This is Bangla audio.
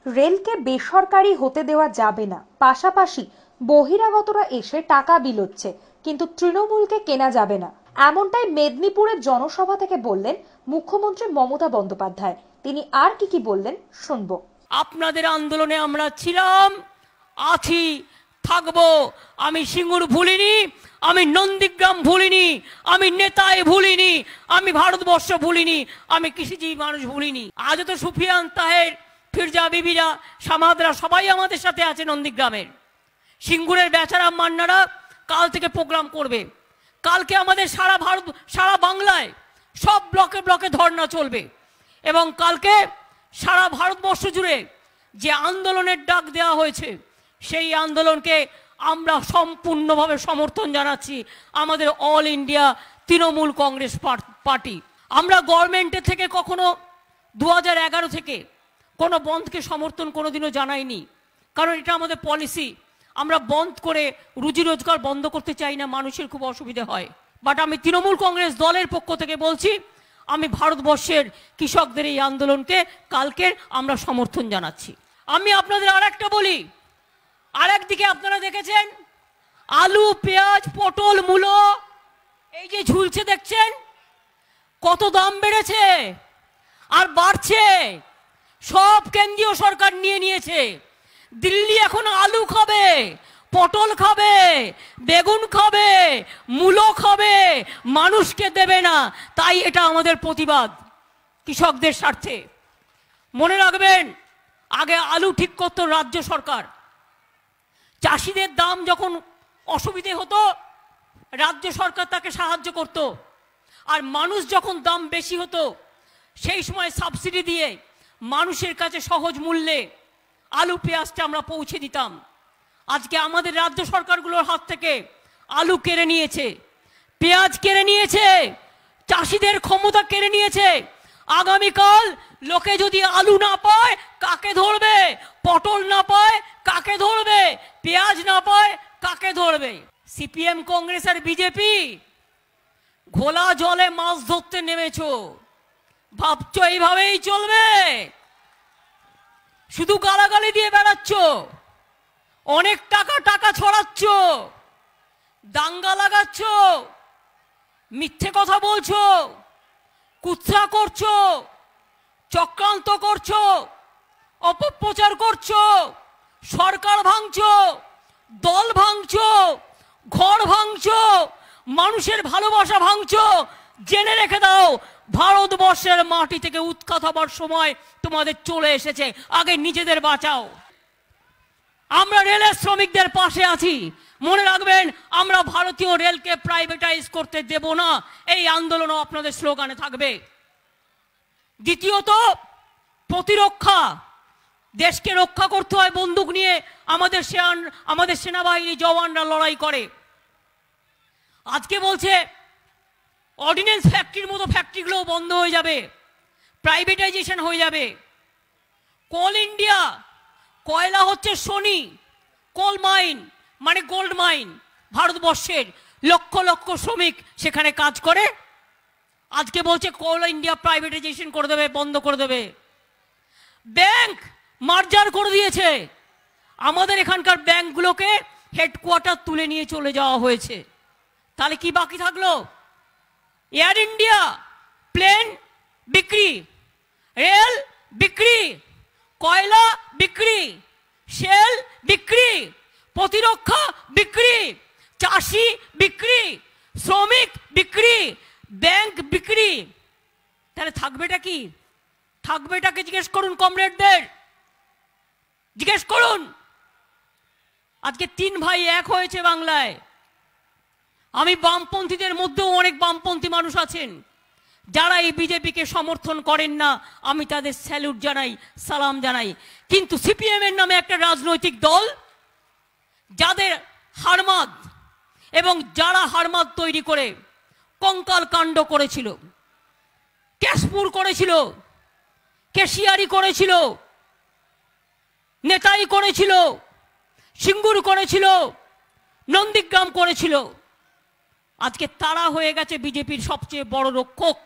রেলকে বেসরকারি হতে দেওয়া যাবে না, পাশাপাশি বহিরাগতরা এসে টাকা বিলোচ্ছে, কিন্তু তৃণমূলকে কেনা যাবে না, এমনটাই মেদিনীপুরের জনসভা থেকে বললেন মুখ্যমন্ত্রী মমতা বন্দ্যোপাধ্যায়। তিনি আর কি বললেন শুনবো। আপনাদের আন্দোলনে আমরা ছিলাম, আছি, থাকবো। আমি সিঙ্গুর ভুলিনি, আমি নন্দীগ্রাম ভুলিনি, আমি নেতাই ভুলিনি, আমি ভারতবর্ষ ভুলিনি, আমি কৃষিজীবী মানুষ ভুলিনি। আজও তো সুফিয়ান তাহের, ফিরজা বিবিরা, সামাদরা সবাই আমাদের সাথে আছে নন্দীগ্রামের। সিঙ্গুরের বেচারা মান্নারা কাল থেকে প্রোগ্রাম করবে। কালকে আমাদের সারা ভারত, সারা বাংলায় সব ব্লকে ব্লকে ধর্ণা চলবে এবং কালকে সারা ভারতবর্ষ জুড়ে যে আন্দোলনের ডাক দেওয়া হয়েছে সেই আন্দোলনকে আমরা সম্পূর্ণভাবে সমর্থন জানাচ্ছি। আমাদের all India Trinamool Congress party, আমরা গভর্নমেন্টের থেকে কখনো 2011 থেকে কোনো বন্ধকে সমর্থন কোনোদিনও জানাইনি, কারণ এটা আমাদের পলিসি। আমরা বন্ধ করে রুজি রোজগার বন্ধ করতে চাই না, মানুষের খুব অসুবিধা হয়। বাট আমি তৃণমূল কংগ্রেস দলের পক্ষ থেকে বলছি, আমি ভারতবর্ষের কৃষকদের এই আন্দোলনকে কালকের আমরা সমর্থন জানাচ্ছি। আমি আপনাদের আর একটা বলি, আরেকদিকে আপনারা দেখেছেন আলু, পেঁয়াজ, পটল, মূলো এই যে ঝুলছে দেখছেন, কত দাম বেড়েছে আর বাড়ছে। সব কেন্দ্রীয় সরকার নিয়ে নিয়েছে। দিল্লি এখন আলু খাবে, পটল খাবে, বেগুন খাবে, মূলো খাবে, মানুষকে দেবে না। তাই এটা আমাদের প্রতিবাদ কৃষকদের স্বার্থে। মনে রাখবেন, আগে আলু ঠিক করত রাজ্য সরকার। চাষিদের দাম যখন অসুবিধে হতো রাজ্য সরকার তাকে সাহায্য করত, আর মানুষ যখন দাম বেশি হতো সেই সময় সাবসিডি দিয়ে মানুষের কাছে সহজ মূল্যে আলু পেঁয়াজটা আমরা পৌঁছে দিতাম। আজকে আমাদের রাজ্য সরকারগুলোর হাত থেকে আলু কেড়ে নিয়েছে, পেঁয়াজ কেড়ে নিয়েছে, চাষিদের ক্ষমতা কেড়ে নিয়েছে। আগামীকাল লোকে যদি আলু না পায় কাকে ধরবে, পটল না পায় কাকে ধরবে, পেঁয়াজ না পায় কাকে ধরবে? সিপিএম, কংগ্রেস আর বিজেপি ঘোলা জলে মাছ ধরতে নেমেছো, ভাবছো এইভাবেই চলবে? শুধু গালাগালি দিয়ে বেড়াচ্ছ, অনেক টাকা টাকা ছড়াচ্ছ, দাঙ্গা লাগাচ্ছ, মিথ্যে কথা বলছো, কুৎসা করছো, চক্রান্ত করছো, অপপ্রচার করছো, সরকার ভাঙছো, দল ভাঙছো, ঘর ভাঙছো, মানুষের ভালোবাসা ভাঙছো। জেনে রেখে দাও, ভারতবর্ষের মাটি থেকে উৎখাত হবার সময় তোমাদের চলে এসেছে। আগে নিজেদের বাঁচাও। আমরা রেলের শ্রমিকদের পাশে আছি। মনে রাখবেন, আমরা ভারতীয় রেলকে প্রাইভেটাইজ করতে দেব না। এই আন্দোলনও আপনাদের স্লোগানে থাকবে। দ্বিতীয়ত, প্রতিরক্ষা। দেশকে রক্ষা করতে হয় বন্দুক নিয়ে। আমাদের সেনাবাহিনী জওয়ানরা লড়াই করে। আজকে বলছে অর্ডিন্যান্স ফ্যাক্টরির মতো ফ্যাক্টরিগুলো বন্ধ হয়ে যাবে, প্রাইভেটাইজেশন হয়ে যাবে। কোল ইন্ডিয়া, কয়লা হচ্ছে সোনি, কোল মাইন মানে গোল্ড মাইন। ভারতবর্ষের লক্ষ লক্ষ শ্রমিক সেখানে কাজ করে। আজকে বলছে কোল ইন্ডিয়া প্রাইভেটাইজেশন করে দেবে, বন্ধ করে দেবে। ব্যাংক মার্জার করে দিয়েছে। আমাদের এখানকার ব্যাংকগুলোকে হেডকোয়ার্টার তুলে নিয়ে চলে যাওয়া হয়েছে। তাহলে কি বাকি থাকলো? এয়ার ইন্ডিয়া প্লেন বিক্রি, রেল বিক্রি, কয়লা বিক্রি, শেল বিক্রি, প্রতিরক্ষা বিক্রি, চাষি বিক্রি, শ্রমিক বিক্রি, ব্যাংক বিক্রি। তাহলে থাকবেটা কি? থাকবেটাকে জিজ্ঞেস করুন কমরেডদের, জিজ্ঞেস করুন। আজকে 3 ভাই এক হয়েছে বাংলায়। আমি বামপন্থীদের মধ্যেও অনেক বামপন্থী মানুষ আছেন যারা এই বিজেপিকে সমর্থন করেন না। আমি তাদের স্যালুট জানাই, সালাম জানাই। কিন্তু সিপিএম এর নামে একটা রাজনৈতিক দল, যাদের হারমাদ এবং যারা হারমাদ তৈরি করে কঙ্কাল কাণ্ড করেছিল, ক্যাশপুর করেছিল, কেশিয়ারি করেছিল, নেতাই করেছিল, সিঙ্গুর করেছিল, নন্দীগ্রাম করেছিল। আজকে তারা হয়ে গেছে বিজেপির সবচেয়ে বড় রক্ষক।